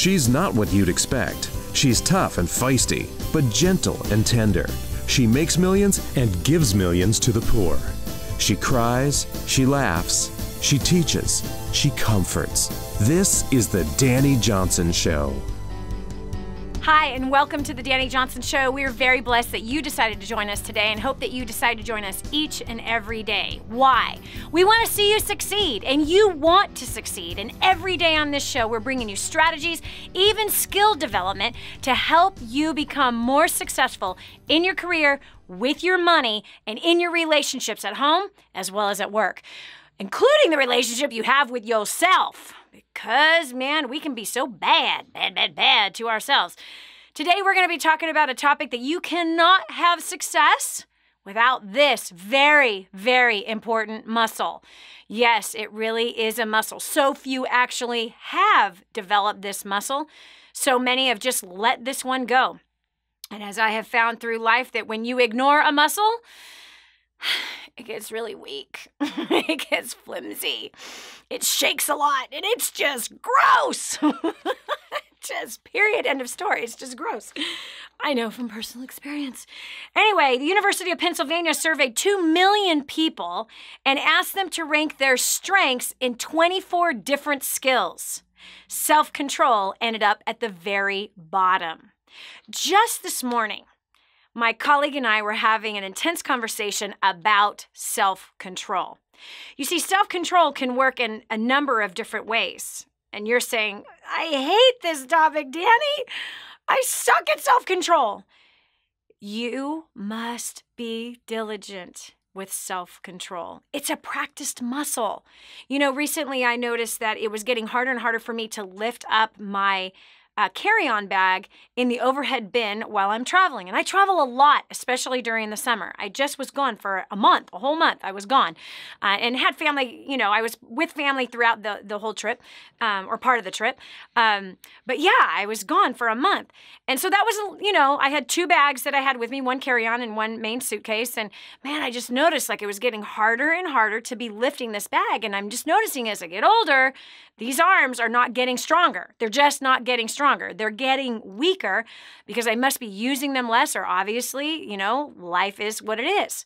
She's not what you'd expect. She's tough and feisty, but gentle and tender. She makes millions and gives millions to the poor. She cries, she laughs, she teaches, she comforts. This is the Dani Johnson Show. Hi, and welcome to the Dani Johnson Show. We are very blessed that you decided to join us today and hope that you decide to join us each and every day. Why? We want to see you succeed, and you want to succeed. And every day on this show, we're bringing you strategies, even skill development to help you become more successful in your career, with your money, and in your relationships at home as well as at work, including the relationship you have with yourself. Because, man, we can be so bad to ourselves. Today, we're going to be talking about a topic that you cannot have success without this very, very important muscle. Yes, it really is a muscle. So few actually have developed this muscle. So many have just let this one go. And as I have found through life, that when you ignore a muscle, it gets really weak. It gets flimsy. It shakes a lot, and it's just gross. Just period, end of story. It's just gross. I know from personal experience. Anyway, the University of Pennsylvania surveyed 2 million people and asked them to rank their strengths in 24 different skills. Self-control ended up at the very bottom. Just this morning, my colleague and I were having an intense conversation about self-control. You see, self-control can work in a number of different ways. And you're saying, I hate this topic, Dani. I suck at self-control. You must be diligent with self-control. It's a practiced muscle. You know, recently I noticed that it was getting harder and harder for me to lift up my carry-on bag in the overhead bin while I'm traveling. And I travel a lot, especially during the summer. I just was gone for a month, a whole month I was gone. And had family, you know, I was with family throughout the whole trip, or part of the trip. But yeah, I was gone for a month. And so that was, you know, I had 2 bags that I had with me, one carry-on and one main suitcase. And man, I just noticed like it was getting harder and harder to be lifting this bag. And I'm just noticing as I get older, these arms are not getting stronger. They're just not getting stronger. They're getting weaker because I must be using them less, or obviously, you know, life is what it is.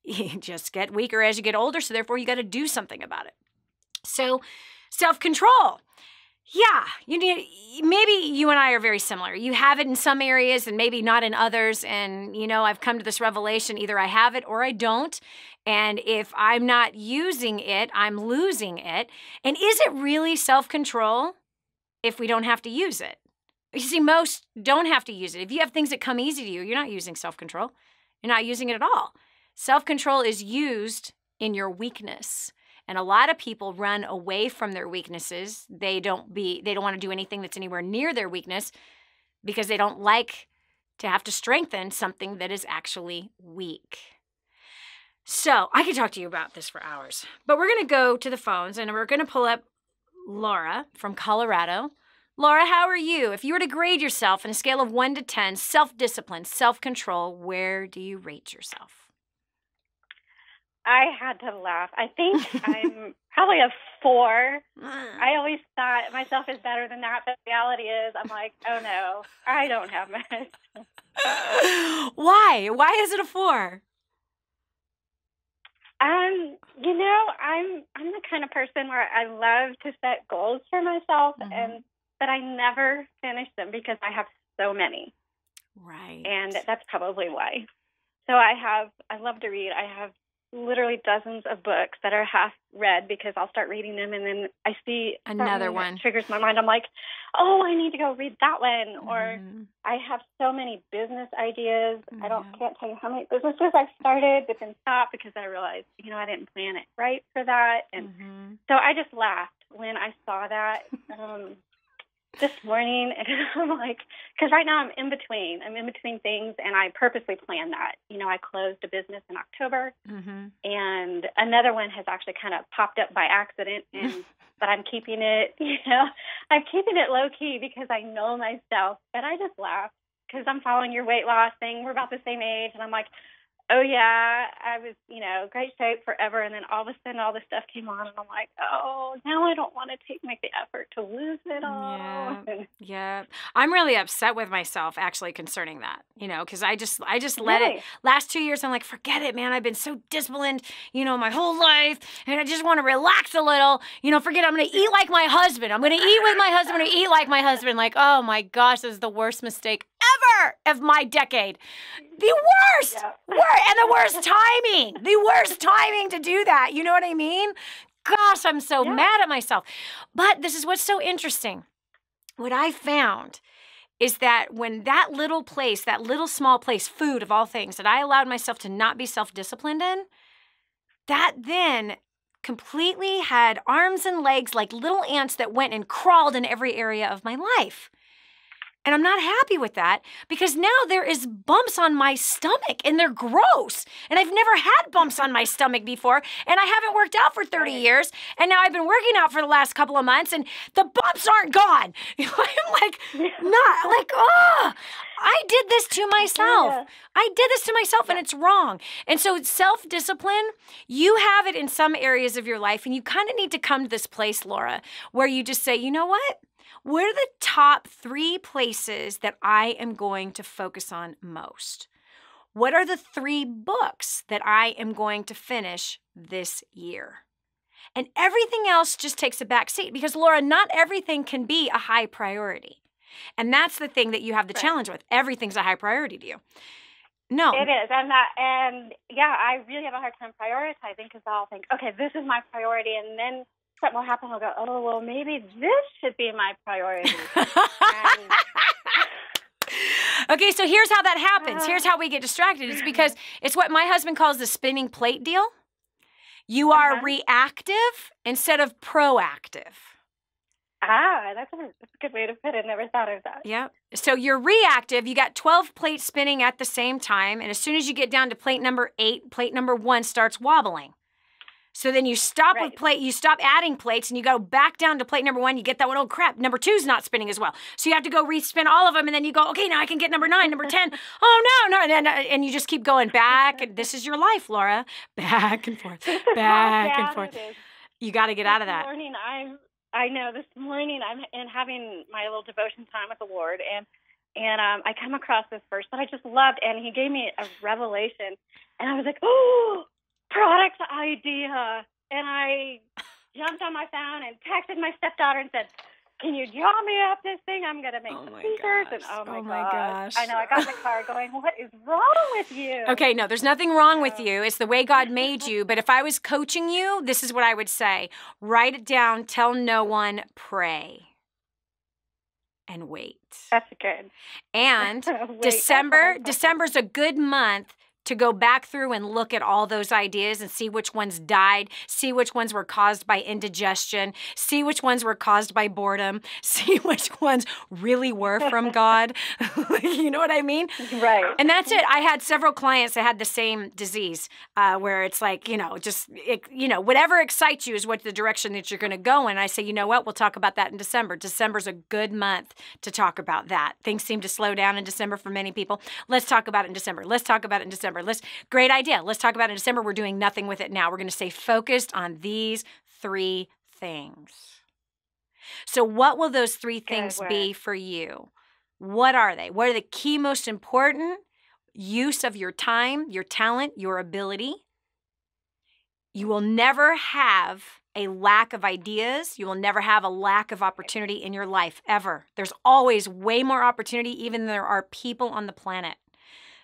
You just get weaker as you get older, so therefore you got to do something about it. So self-control. Yeah, maybe you and I are very similar. You have it in some areas and maybe not in others. And, you know, I've come to this revelation, either I have it or I don't. And if I'm not using it, I'm losing it. And is it really self-control if we don't have to use it? You see, most don't have to use it. If you have things that come easy to you, you're not using self-control. You're not using it at all. Self-control is used in your weakness. And a lot of people run away from their weaknesses. They don't want to do anything that's anywhere near their weakness because they don't like to have to strengthen something that is actually weak. So I could talk to you about this for hours, but we're going to go to the phones and we're going to pull up Laura from Colorado. Laura, how are you? If you were to grade yourself on a scale of 1 to 10, self-discipline, self-control, where do you rate yourself? I had to laugh. I think I'm probably a 4. I always thought myself is better than that, but the reality is I'm like, oh no, I don't have much. Why? Why is it a 4? You know, I'm the kind of person where I love to set goals for myself, but I never finish them because I have so many. Right. And that's probably why. So I love to read. I have literally dozens of books that are half read because I'll start reading them and then I see another one that triggers my mind. I'm like, oh, I need to go read that one. Or I have so many business ideas. I can't tell you how many businesses I've started but then stopped because I realized, you know, I didn't plan it right for that. And so I just laughed when I saw that this morning. And I'm like, because right now I'm in between things, and I purposely planned that. You know, I closed a business in October, and another one has actually kind of popped up by accident, but I'm keeping it, you know, I'm keeping it low key because I know myself. But I just laughed because I'm following your weight loss thing. We're about the same age, and I'm like, Oh, yeah. I was, great shape forever. And then all of a sudden, all this stuff came on. And I'm like, oh, now I don't want to make the effort to lose it all. Yeah. Yeah. I'm really upset with myself actually concerning that, because I just let it. Last 2 years, I'm like, forget it, man. I've been so disciplined, my whole life. And I just want to relax a little. Forget it. I'm going to eat like my husband. I'm going to eat with my husband. I'm going to eat like my husband. Like, oh my gosh, this is the worst mistake ever of my decade. The worst. Yeah. And the worst timing. The worst timing to do that. You know what I mean? Gosh, I'm so mad at myself. But this is what's so interesting. What I found is that when that little place, that little small place, food of all things, that I allowed myself to not be self-disciplined in, that then completely had arms and legs like little ants that went and crawled in every area of my life. And I'm not happy with that because now there is bumps on my stomach and they're gross. And I've never had bumps on my stomach before. And I haven't worked out for 30 years. And now I've been working out for the last couple of months and the bumps aren't gone. I'm like, I did this to myself. Yeah. I did this to myself and it's wrong. And so self-discipline, you have it in some areas of your life and you kind of need to come to this place, Laura, where you just say, you know what? What are the top 3 places that I am going to focus on most? What are the 3 books that I am going to finish this year? And everything else just takes a back seat because, Laura, not everything can be a high priority. And that's the thing that you have the challenge with. Everything's a high priority to you. No. It is. I really have a hard time prioritizing because I'll think, okay, this is my priority, and then something will happen. I'll go, oh, well, maybe this should be my priority. Okay, so here's how that happens. Here's how we get distracted. It's because it's what my husband calls the spinning plate deal. You are reactive instead of proactive. That's a good way to put it. Never thought of that. Yeah. So you're reactive. You got 12 plates spinning at the same time. And as soon as you get down to plate number 8, plate number 1 starts wobbling. So then you stop with you stop adding plates and you go back down to plate number 1. You get that one, oh crap, number 2's not spinning as well. So you have to go respin all of them and then you go, okay, now I can get number 9, number 10. Oh no. And you just keep going back. And this is your life, Laura. Back and forth, back and forth. You got to get out of that. This morning I'm having my little devotion time with the Lord and I come across this verse that I just loved and he gave me a revelation and I was like, oh, product idea. And I jumped on my phone and texted my stepdaughter and said, can you draw me up this thing? I'm going to make some speakers. And oh my gosh. I know. I got in the car going, what is wrong with you? Okay, no, there's nothing wrong with you. It's the way God made you. But if I was coaching you, this is what I would say. Write it down. Tell no one. Pray. And wait. That's good. And December's a good month to go back through and look at all those ideas and see which ones died, see which ones were caused by indigestion, see which ones were caused by boredom, see which ones really were from God. You know what I mean? Right. And that's it. I had several clients that had the same disease where it's like, whatever excites you is what the direction that you're going to go in. I say, you know what? We'll talk about that in December. December's a good month to talk about that. Things seem to slow down in December for many people. Let's talk about it in December. Let's talk about it in December. Great idea. Let's talk about it in December. We're doing nothing with it now. We're going to stay focused on these 3 things. So what will those 3 things be for you? What are they? What are the key most important use of your time, your talent, your ability? You will never have a lack of ideas. You will never have a lack of opportunity in your life, ever. There's always way more opportunity, even though there are people on the planet.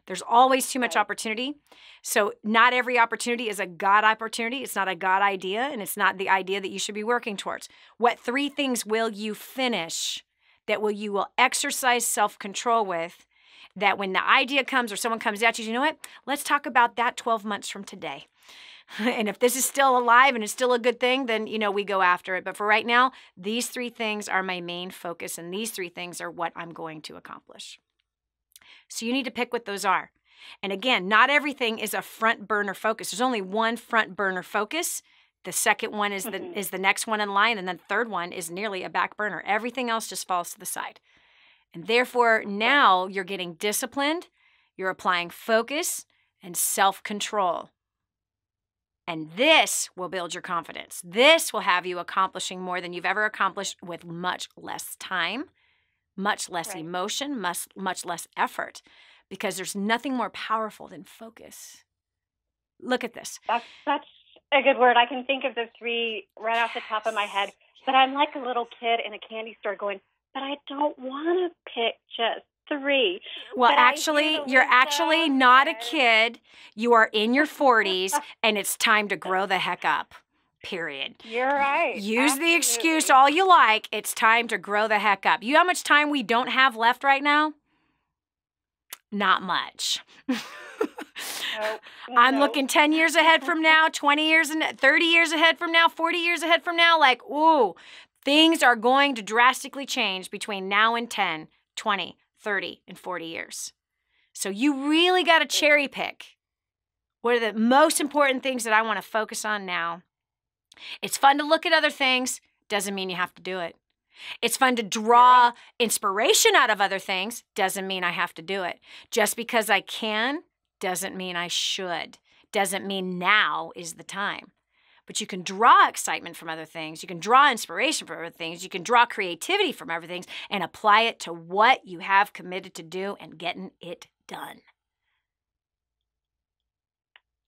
There's always too much opportunity. So not every opportunity is a God opportunity. It's not a God idea, and it's not the idea that you should be working towards. What 3 things will you finish that you will exercise self-control with, that when the idea comes or someone comes at you, you know what? Let's talk about that 12 months from today. And if this is still alive and it's still a good thing, then, we go after it. But for right now, these 3 things are my main focus, and these 3 things are what I'm going to accomplish. So you need to pick what those are. And again, not everything is a front burner focus. There's only one front burner focus. The second one is the next one in line, and then the third one is nearly a back burner. Everything else just falls to the side. And therefore, now you're getting disciplined, you're applying focus, and self-control. And this will build your confidence. This will have you accomplishing more than you've ever accomplished with much less time, much less emotion, much less effort, because there's nothing more powerful than focus. Look at this. That's a good word. I can think of the three right off the top of my head, but I'm like a little kid in a candy store going, but I don't want to pick just three. Well, actually, you're actually not a kid. You are in your 40s, and it's time to grow the heck up, period. You're right. Use the excuse all you like. It's time to grow the heck up. You know how much time we don't have left right now? Not much. I'm looking 10 years ahead from now, 20 years, and 30 years ahead from now, 40 years ahead from now. Like, ooh, things are going to drastically change between now and 10, 20, 30, and 40 years. So you really got to cherry pick. What are the most important things that I want to focus on now? It's fun to look at other things. Doesn't mean you have to do it. It's fun to draw inspiration out of other things. Doesn't mean I have to do it. Just because I can doesn't mean I should. Doesn't mean now is the time. But you can draw excitement from other things. You can draw inspiration from other things. You can draw creativity from other things and apply it to what you have committed to do and getting it done.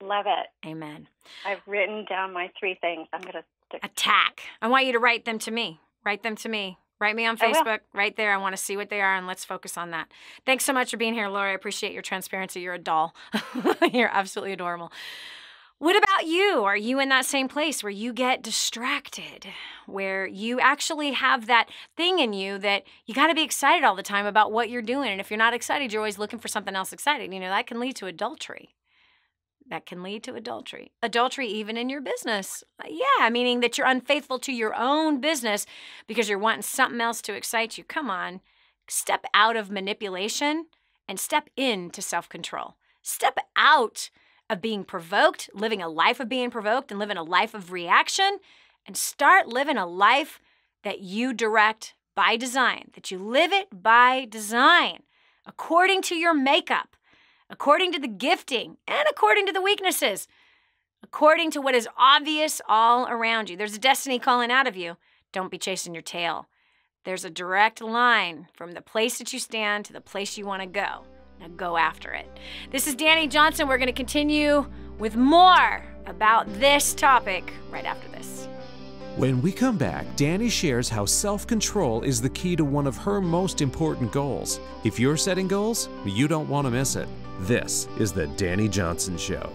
Love it. Amen. I've written down my three things. I'm going to stick. Attack. I want you to write them to me. Write them to me. Write me on Facebook. Right there. I want to see what they are, and let's focus on that. Thanks so much for being here, Lori. I appreciate your transparency. You're a doll. You're absolutely adorable. What about you? Are you in that same place where you get distracted, where you actually have that thing in you that you got to be excited all the time about what you're doing? And if you're not excited, you're always looking for something else exciting. You know, that can lead to adultery. That can lead to adultery. Adultery even in your business. Yeah, meaning that you're unfaithful to your own business because you're wanting something else to excite you. Come on. Step out of manipulation and step into self-control. Step out of being provoked, living a life of being provoked and living a life of reaction, and start living a life that you direct by design, that you live it by design, according to your makeup, according to the gifting, and according to the weaknesses, according to what is obvious all around you. There's a destiny calling out of you. Don't be chasing your tail. There's a direct line from the place that you stand to the place you want to go. Now go after it. This is Dani Johnson. We're going to continue with more about this topic right after this. When we come back, Dani shares how self-control is the key to one of her most important goals. If you're setting goals, you don't want to miss it. This is the Dani Johnson Show.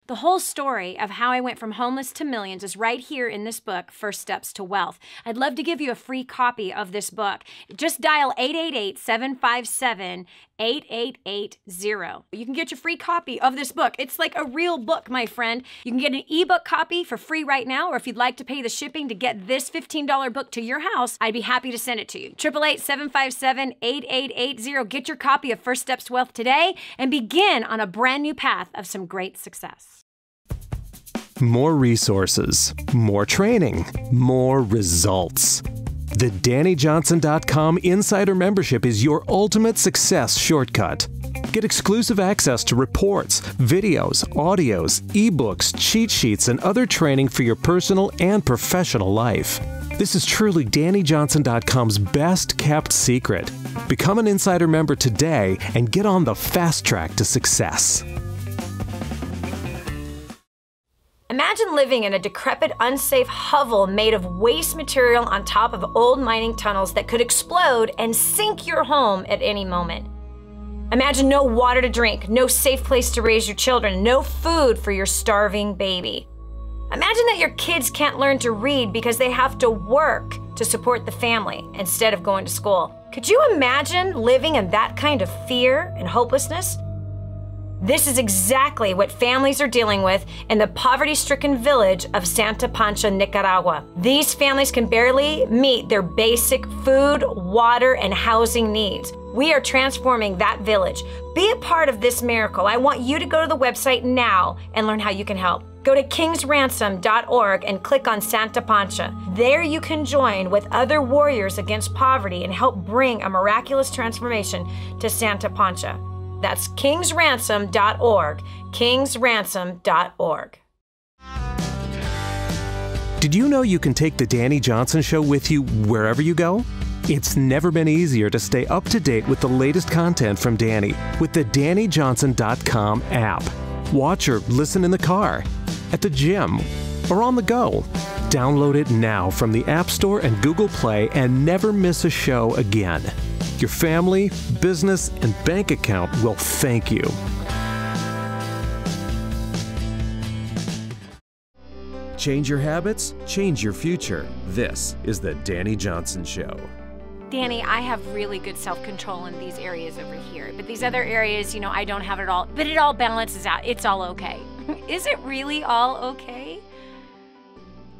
The whole story of how I went from homeless to millions is right here in this book, First Steps to Wealth. I'd love to give you a free copy of this book. Just dial 888-757-8880. You can get your free copy of this book. It's like a real book, my friend. You can get an ebook copy for free right now, or if you'd like to pay the shipping to get this $15 book to your house, I'd be happy to send it to you. 888-757-8880. Get your copy of First Steps to Wealth today and begin on a brand new path of some great success. More resources, more training, more results. The DaniJohnson.com Insider Membership is your ultimate success shortcut. Get exclusive access to reports, videos, audios, ebooks, cheat sheets, and other training for your personal and professional life. This is truly DaniJohnson.com's best kept secret. Become an Insider member today and get on the fast track to success. Imagine living in a decrepit, unsafe hovel made of waste material on top of old mining tunnels that could explode and sink your home at any moment. Imagine no water to drink, no safe place to raise your children, no food for your starving baby. Imagine that your kids can't learn to read because they have to work to support the family instead of going to school. Could you imagine living in that kind of fear and hopelessness? This is exactly what families are dealing with in the poverty-stricken village of Santa Pancha, Nicaragua. These families can barely meet their basic food, water, and housing needs. We are transforming that village. Be a part of this miracle. I want you to go to the website now and learn how you can help. Go to kingsransom.org and click on Santa Pancha. There you can join with other warriors against poverty and help bring a miraculous transformation to Santa Pancha. That's kingsransom.org, kingsransom.org. Did you know you can take the Dani Johnson Show with you wherever you go? It's never been easier to stay up to date with the latest content from Dani with the DaniJohnson.com app. Watch or listen in the car, at the gym, or on the go. Download it now from the App Store and Google Play and never miss a show again. Your family, business, and bank account will thank you. Change your habits, change your future. This is the Dani Johnson Show. Dani, I have really good self-control in these areas over here, but these other areas, I don't have it all, but it all balances out. It's all okay. Is it really all okay?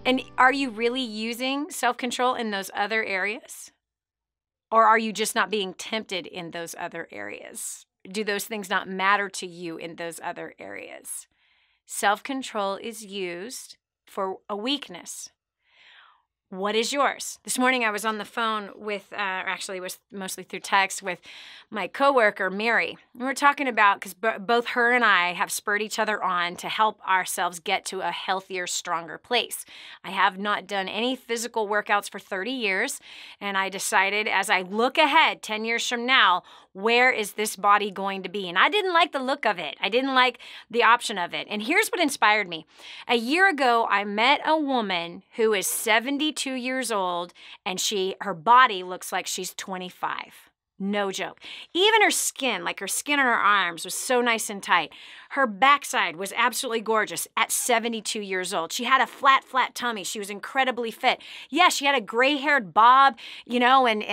And are you really using self-control in those other areas? Or are you just not being tempted in those other areas? Do those things not matter to you in those other areas? Self-control is used for a weakness. What is yours? This morning I was on the phone with, actually it was mostly through text, with my coworker, Mary. And we're talking about, because both her and I have spurred each other on to help ourselves get to a healthier, stronger place. I have not done any physical workouts for 30 years, and I decided as I look ahead 10 years from now, where is this body going to be? And I didn't like the look of it. I didn't like the option of it. And here's what inspired me. A year ago, I met a woman who is 72 years old, and her body looks like she's 25. No joke. Even her skin, like her skin on her arms, was so nice and tight. Her backside was absolutely gorgeous at 72 years old. She had a flat tummy. She was incredibly fit. Yeah, she had a gray-haired bob, and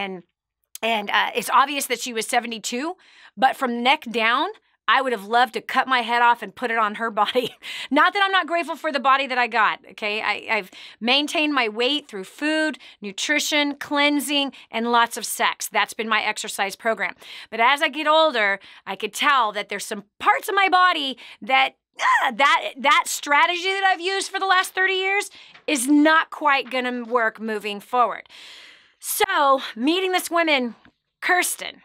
it's obvious that she was 72, but from neck down, I would have loved to cut my head off and put it on her body. Not that I'm not grateful for the body that I got, okay? I've maintained my weight through food, nutrition, cleansing, and lots of sex. That's been my exercise program. But as I get older, I could tell that there's some parts of my body that strategy that I've used for the last 30 years is not quite gonna work moving forward. So, meeting this woman, Kristen,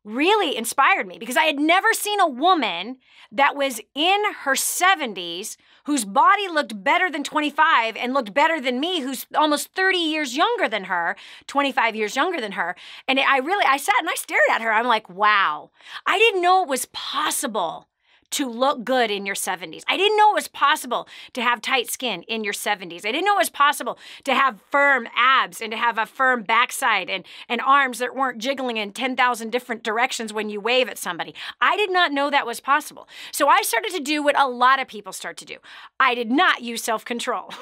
really inspired me because I had never seen a woman that was in her 70s whose body looked better than 25 and looked better than me, who's almost 30 years younger than her, 25 years younger than her. And I sat and I stared at her. I'm like, wow, I didn't know it was possible to look good in your 70s. I didn't know it was possible to have tight skin in your 70s. I didn't know it was possible to have firm abs and to have a firm backside and arms that weren't jiggling in 10,000 different directions when you wave at somebody. I did not know that was possible. So I started to do what a lot of people start to do. I did not use self-control.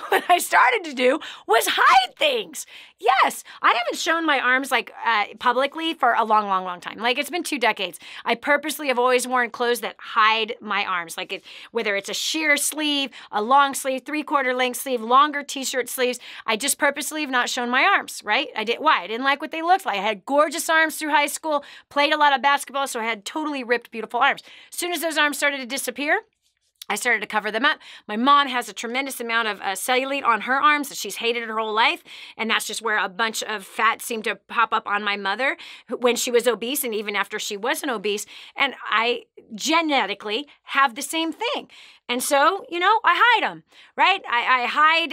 What I started to do was hide things. Yes, I haven't shown my arms publicly for a long time. Like, it's been 2 decades. I purposely have always worn clothes that hide my arms. Whether it's a sheer sleeve, a long sleeve, 3/4 length sleeve, longer t-shirt sleeves, I just purposely have not shown my arms, right? Why? I didn't like what they looked like. I had gorgeous arms through high school, played a lot of basketball, so I had totally ripped, beautiful arms. As soon as those arms started to disappear, I started to cover them up. My mom has a tremendous amount of cellulite on her arms that she's hated her whole life, and that's just where a bunch of fat seemed to pop up on my mother when she was obese and even after she wasn't obese, and I genetically have the same thing. And so, I hide them, right? I hide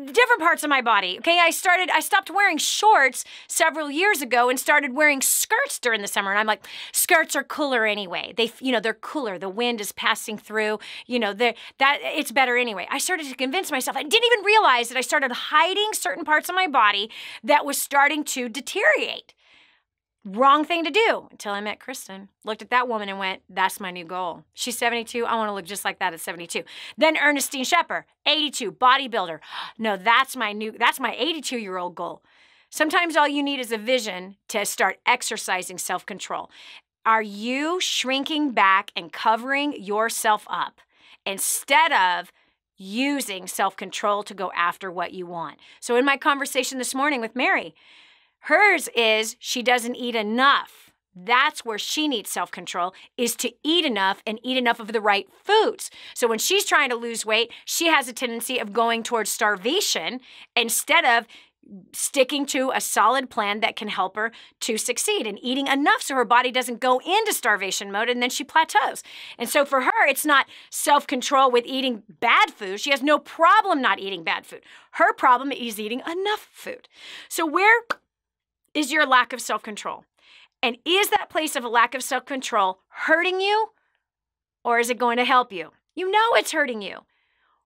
different parts of my body, okay? I stopped wearing shorts several years ago and started wearing skirts during the summer. And I'm like, skirts are cooler anyway. They're cooler. The wind is passing through, it's better anyway. I started to convince myself. I didn't even realize that I started hiding certain parts of my body that was starting to deteriorate. Wrong thing to do until I met Kristen. Looked at that woman and went, that's my new goal. She's 72. I want to look just like that at 72. Then Ernestine Shepard, 82, bodybuilder. No, that's my 82-year-old goal. Sometimes all you need is a vision to start exercising self-control. Are you shrinking back and covering yourself up instead of using self-control to go after what you want? So in my conversation this morning with Mary, hers is she doesn't eat enough. That's where she needs self-control, is to eat enough and eat enough of the right foods. So when she's trying to lose weight, she has a tendency of going towards starvation instead of sticking to a solid plan that can help her to succeed and eating enough so her body doesn't go into starvation mode and then she plateaus. And so for her, it's not self-control with eating bad food. She has no problem not eating bad food. Her problem is eating enough food. So where is your lack of self-control? And is that place of a lack of self-control hurting you, or is it going to help you? You know it's hurting you.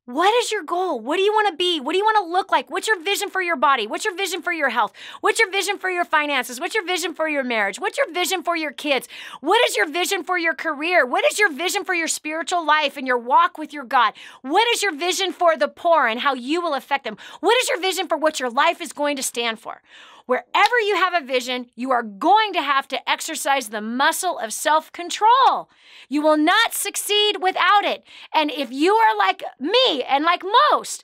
What is your goal? What do you want to be? What do you want to look like? What's your vision for your body? What's your vision for your health? What's your vision for your finances? What's your vision for your marriage? What's your vision for your kids? What is your vision for your career? What is your vision for your spiritual life and your walk with your God? What is your vision for the poor and how you will affect them? What is your vision for what your life is going to stand for? Wherever you have a vision, you are going to have to exercise the muscle of self-control. You will not succeed without it. And if you are like me and like most,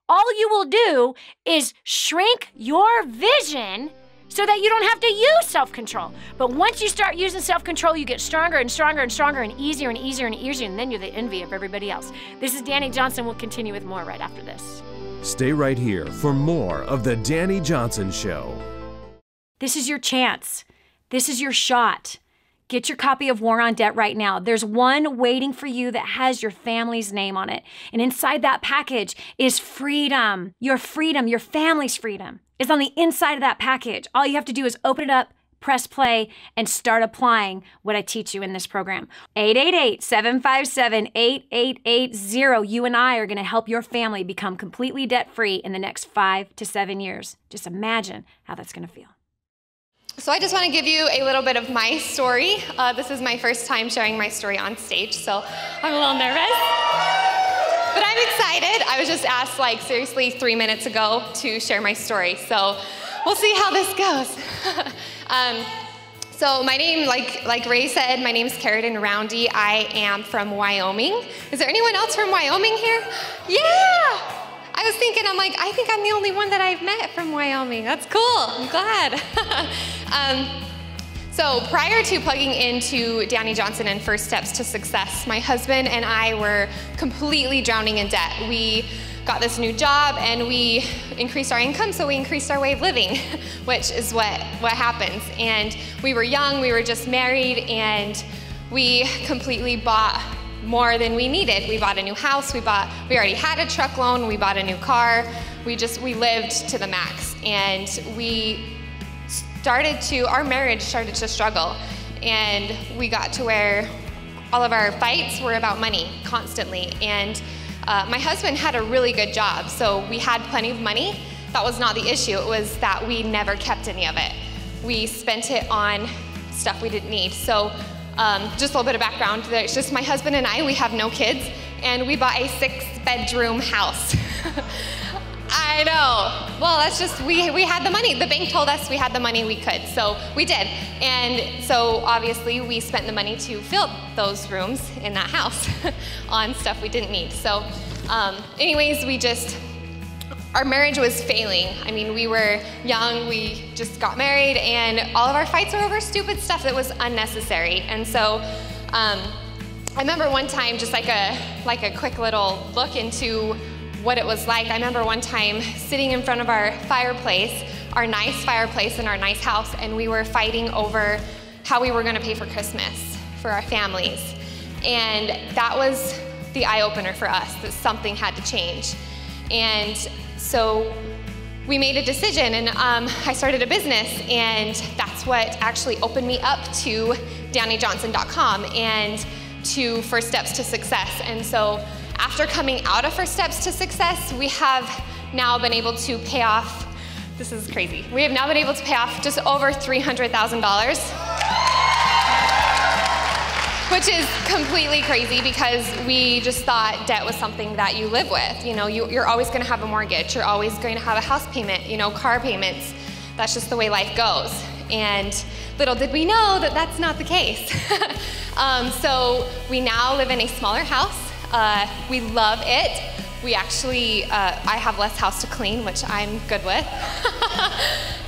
all you will do is shrink your vision so that you don't have to use self-control. But once you start using self-control, you get stronger and stronger and stronger and easier and easier and easier, and then you're the envy of everybody else. This is Dani Johnson. We'll continue with more right after this. Stay right here for more of The Dani Johnson Show. This is your chance. This is your shot. Get your copy of War on Debt right now. There's one waiting for you that has your family's name on it. And inside that package is freedom. Your family's freedom is on the inside of that package. All you have to do is open it up, press play, and start applying what I teach you in this program. 888-757-8880. You and I are going to help your family become completely debt-free in the next 5 to 7 years. Just imagine how that's going to feel. So I just want to give you a little bit of my story. This is my first time sharing my story on stage, so I'm a little nervous. But I'm excited. I was just asked, like, seriously 3 minutes ago to share my story, so we'll see how this goes. So my name, like Ray said, my name's Carradine Roundy. I am from Wyoming. Is there anyone else from Wyoming here? Yeah! I was thinking, I'm like, I think I'm the only one that I've met from Wyoming. That's cool, I'm glad. So prior to plugging into Dani Johnson and First Steps to Success, my husband and I were completely drowning in debt. We got this new job and we increased our income, so we increased our way of living, which is what happens. And we were young, we were just married, and we completely bought more than we needed. We bought a new house, we already had a truck loan, we bought a new car, we lived to the max. And our marriage started to struggle. And we got to where all of our fights were about money constantly. And my husband had a really good job, so we had plenty of money. That was not the issue, it was that we never kept any of it. We spent it on stuff we didn't need. So just a little bit of background, there's just my husband and I, we have no kids, and we bought a 6-bedroom house. I know, well, that's just, we had the money. The bank told us we had the money we could, so we did. And so obviously we spent the money to fill those rooms in that house on stuff we didn't need. So anyways, our marriage was failing. I mean, we were young, we just got married, and all of our fights were over stupid stuff that was unnecessary. And so I remember one time, just like a quick little look into what it was like. I remember one time sitting in front of our fireplace, our nice fireplace in our nice house, and we were fighting over how we were gonna pay for Christmas for our families. And that was the eye-opener for us, that something had to change. And so we made a decision, and I started a business, and that's what actually opened me up to DaniJohnson.com and to First Steps to Success. And so after coming out of First Steps to Success, we have now been able to pay off, this is crazy, we have now been able to pay off just over $300,000. Which is completely crazy because we just thought debt was something that you live with. You know, you're always gonna have a mortgage, you're always going to have a house payment, you know, car payments. That's just the way life goes. And little did we know that that's not the case. So we now live in a smaller house. We love it. We actually, I have less house to clean, which I'm good with.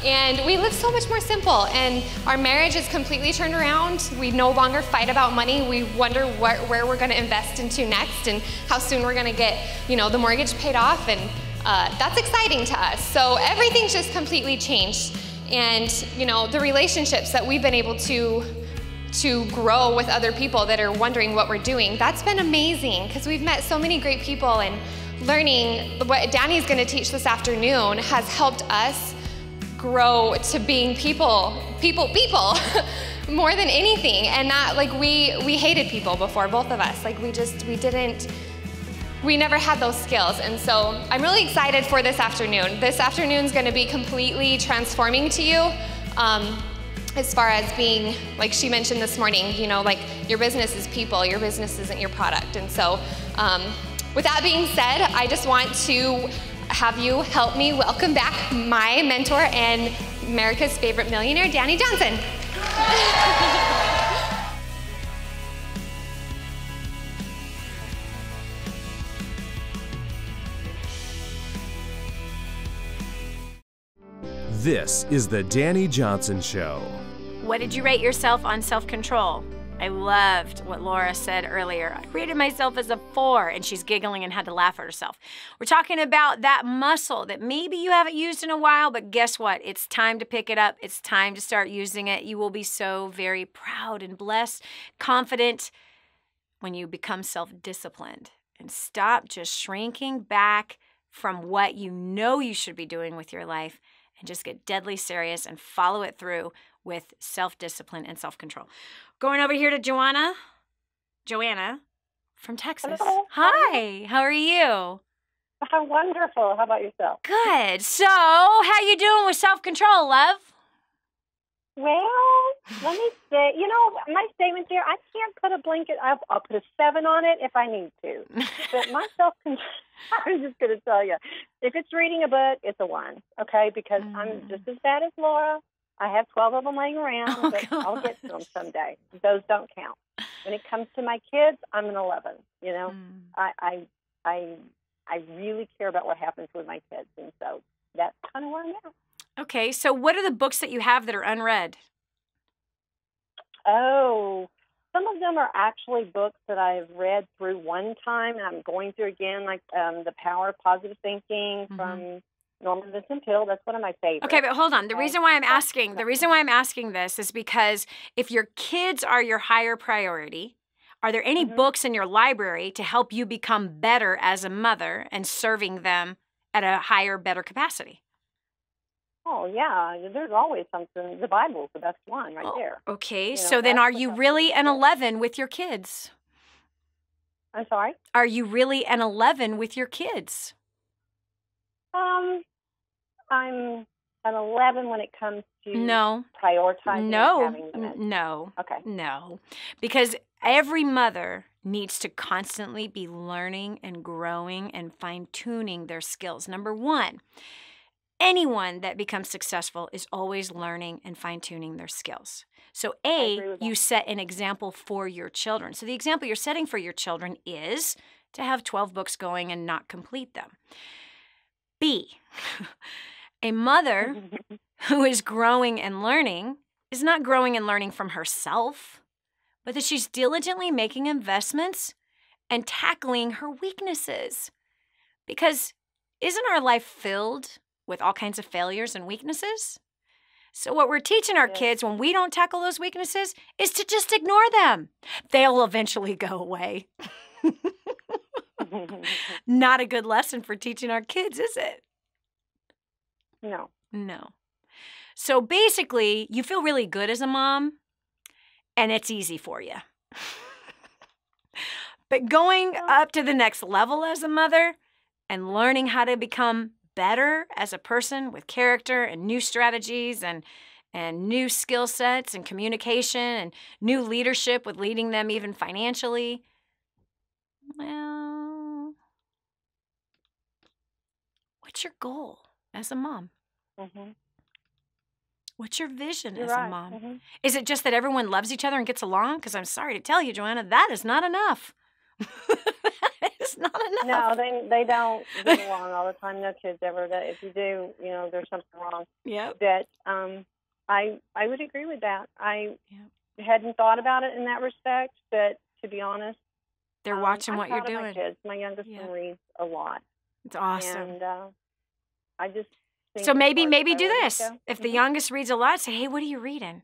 And we live so much more simple, and our marriage is completely turned around. We no longer fight about money. We wonder where we're gonna invest into next and how soon we're gonna get, you know, the mortgage paid off. And that's exciting to us. So everything's just completely changed. And, you know, the relationships that we've been able to grow with other people that are wondering what we're doing, that's been amazing, because we've met so many great people, and learning what Dani's going to teach this afternoon has helped us grow to being people more than anything. And that, like, we hated people before, both of us. Like, we never had those skills. And so I'm really excited for this afternoon. This afternoon's going to be completely transforming to you. As far as being, like she mentioned this morning, you know, like, your business is people, your business isn't your product. And so with that being said, I just want to have you help me welcome back my mentor and America's favorite millionaire, Dani Johnson. This is the Dani Johnson Show. What did you rate yourself on self-control? I loved what Laura said earlier. I rated myself as a 4, and she's giggling and had to laugh at herself. We're talking about that muscle that maybe you haven't used in a while, but guess what? It's time to pick it up. It's time to start using it. You will be so very proud and blessed, confident when you become self-disciplined and stop just shrinking back from what you know you should be doing with your life, and just get deadly serious and follow it through with self-discipline and self-control. Going over here to Joanna from Texas. Hello. Hi, how are you? I'm wonderful. How about yourself? Good. So, how you doing with self-control, love? Well, let me say, you know, my statement here, I can't put a blanket, I'll put a 7 on it if I need to. But my self-control, I'm just going to tell you, if it's reading a book, it's a 1, okay? Because I'm just as bad as Laura. I have 12 of them laying around, but I'll get to them someday. Those don't count. When it comes to my kids, I'm an 11, you know? I really care about what happens with my kids, and so that's kind of where I'm at. Okay, so what are the books that you have that are unread? Oh, some of them are actually books that I've read through one time, and I'm going through again, like The Power of Positive Thinking from Norman Vincent Peale. That's one of my favorites. Okay, but hold on. The reason why I'm asking this is because if your kids are your higher priority, are there any books in your library to help you become better as a mother and serving them at a higher, better capacity? Oh, yeah. There's always something. The Bible's the best one right there. Okay. You know, so then are you really an 11 with your kids? I'm sorry? Are you really an 11 with your kids? I'm an 11 when it comes to prioritizing having them. No. Okay. No. Because every mother needs to constantly be learning and growing and fine-tuning their skills. Number 1, anyone that becomes successful is always learning and fine-tuning their skills. So you set an example for your children. So the example you're setting for your children is to have 12 books going and not complete them. B, a mother who is growing and learning is not growing and learning from herself, but that she's diligently making investments and tackling her weaknesses. Because isn't our life filled with all kinds of failures and weaknesses? So what we're teaching our kids when we don't tackle those weaknesses is to just ignore them. They'll eventually go away. Not a good lesson for teaching our kids, is it? No. No. So basically, you feel really good as a mom, and it's easy for you. But going up to the next level as a mother and learning how to become better as a person with character and new strategies and new skill sets and communication and new leadership with leading them even financially, well, what's your goal as a mom? What's your vision as a mom? Is it just that everyone loves each other and gets along? Because I'm sorry to tell you, Joanna, that is not enough. That is not enough. No, they don't get along all the time. No kids ever. If you do, you know, there's something wrong. Yep. But I would agree with that. I hadn't thought about it in that respect, but to be honest, they're watching what you're I'm proud of doing. my kids. My youngest one reads a lot. It's awesome. And I just think So maybe as far as do priorities this. go, If the youngest reads a lot, say, hey, what are you reading?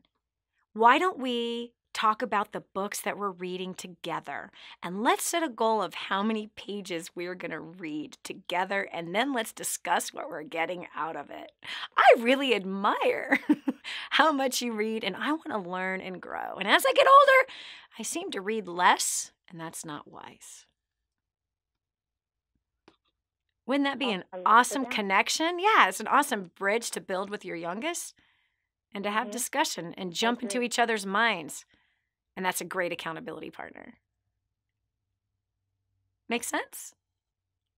Why don't we talk about the books that we're reading together? And let's set a goal of how many pages we're going to read together, and then let's discuss what we're getting out of it. I really admire how much you read, and I want to learn and grow. And as I get older, I seem to read less, and that's not wise. Wouldn't that be an awesome connection? Yeah, it's an awesome bridge to build with your youngest and to have discussion and jump into each other's minds. And that's a great accountability partner. Make sense?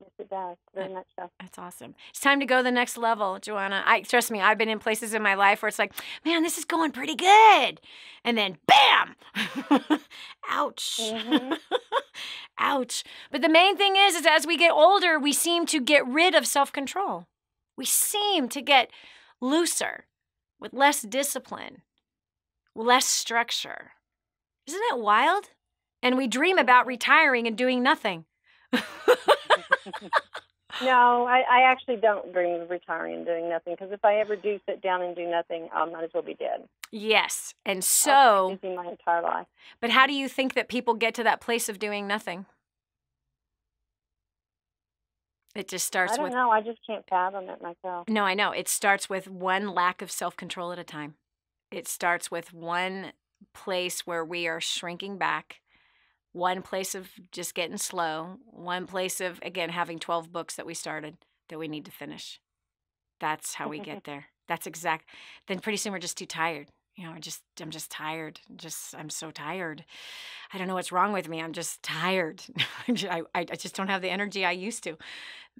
Yes, it does. Very much so. That's awesome. It's time to go to the next level, Joanna. Trust me, I've been in places in my life where it's like, man, this is going pretty good. And then, bam! Ouch. Ouch. But the main thing is as we get older, we seem to get rid of self-control. We seem to get looser, with less discipline, less structure. Isn't that wild? And we dream about retiring and doing nothing. No, I actually don't dream of retiring and doing nothing, because if I ever do sit down and do nothing, I might as well be dead. Yes, and so... I'll be busy my entire life. But how do you think that people get to that place of doing nothing? It just starts with... I don't know. I just can't fathom it myself. No, I know. It starts with one lack of self-control at a time. It starts with one place where we are shrinking back, one place of just getting slow, one place of, again, having 12 books that we started that we need to finish. That's how we get there. That's exact. Then pretty soon we're just too tired. You know, I'm just tired. I'm so tired. I don't know what's wrong with me. I'm just tired. I just don't have the energy I used to.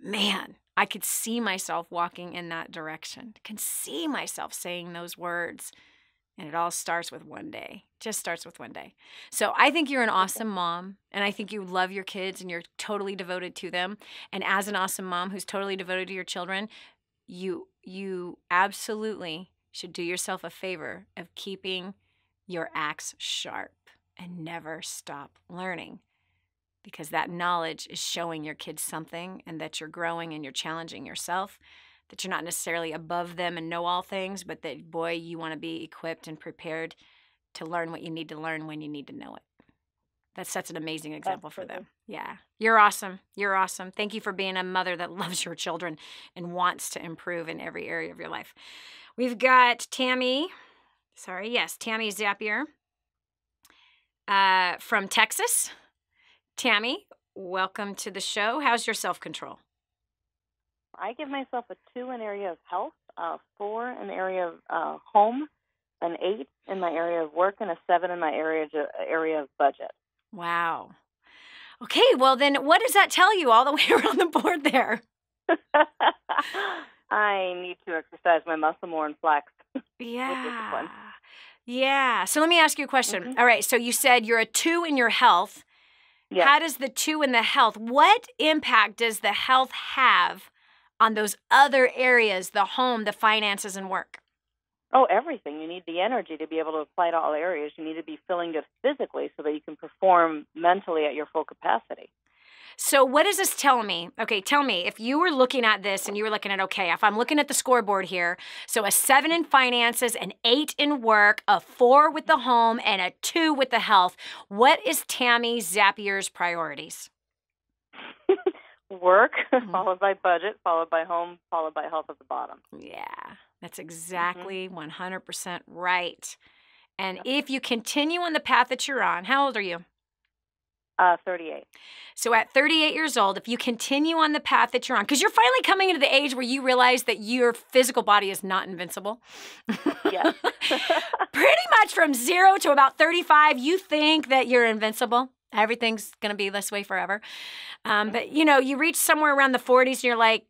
Man, I could see myself walking in that direction. I can see myself saying those words. And it all starts with one day. Just starts with one day. So I think you're an awesome mom, and I think you love your kids, and you're totally devoted to them. And as an awesome mom who's totally devoted to your children, you absolutely should do yourself a favor of keeping your axe sharp and never stop learning, because that knowledge is showing your kids something, and that you're growing and you're challenging yourself, that you're not necessarily above them and know all things, but that, boy, you want to be equipped and prepared to learn what you need to learn when you need to know it. That sets an amazing example for them. Yeah. You're awesome. You're awesome. Thank you for being a mother that loves your children and wants to improve in every area of your life. We've got Tammy Zapier from Texas. Tammy, welcome to the show. How's your self-control? I give myself a 2 in the area of health, 4 in the area of home, an 8 in my area of work, and a 7 in my area of budget. Wow. Okay, well then what does that tell you all the way around the board there? I need to exercise my muscle more and flex. Yeah. Yeah. So let me ask you a question. All right, so you said you're a 2 in your health. Yes. How does the 2 in the health, what impact does the health have on those other areas, the home, the finances, and work? Oh, everything. You need the energy to be able to apply to all areas. You need to be feeling good physically so that you can perform mentally at your full capacity. So what does this tell me? Okay, tell me, if you were looking at this and you were looking at, okay, if I'm looking at the scoreboard here, so a 7 in finances, an 8 in work, a 4 with the home, and a 2 with the health, what is Tammy Zapier's priorities? Work, followed by budget, followed by home, followed by health at the bottom. Yeah, that's exactly 100% right. And if you continue on the path that you're on, how old are you? 38. So at 38 years old, if you continue on the path that you're on, because you're finally coming into the age where you realize that your physical body is not invincible. Yes. Pretty much from 0 to about 35, you think that you're invincible. Everything's going to be this way forever. But, you know, you reach somewhere around the 40s and you're like,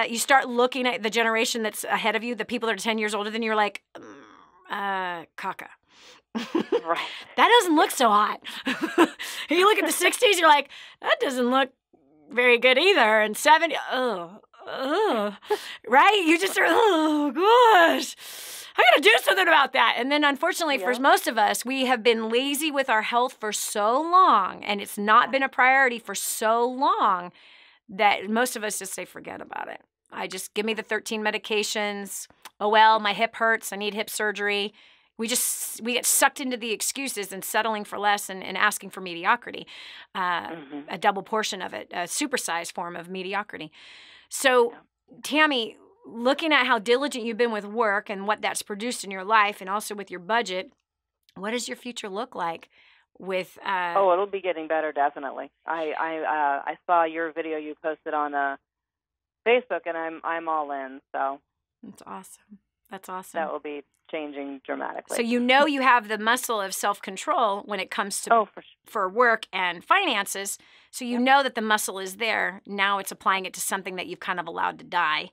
you start looking at the generation that's ahead of you, the people that are 10 years older than you, you're like, caca. Right. That doesn't look so hot. You look at the 60s, you're like, that doesn't look very good either. And 70, right? You just are, oh, gosh. I got to do something about that. And then unfortunately for most of us, we have been lazy with our health for so long, and it's not been a priority for so long, that most of us just say, forget about it. I just give me the 13 medications. Oh, well, my hip hurts. I need hip surgery. We get sucked into the excuses and settling for less and asking for mediocrity, a double portion of it, a supersized form of mediocrity. So, Tammy, looking at how diligent you've been with work and what that's produced in your life and also with your budget, what does your future look like with... Oh, it'll be getting better, definitely. I saw your video you posted on Facebook, and I'm all in, so... That's awesome. That's awesome. That will be changing dramatically. So you have the muscle of self-control when it comes to for work and finances. So you know that the muscle is there. Now it's applying it to something that you've kind of allowed to die.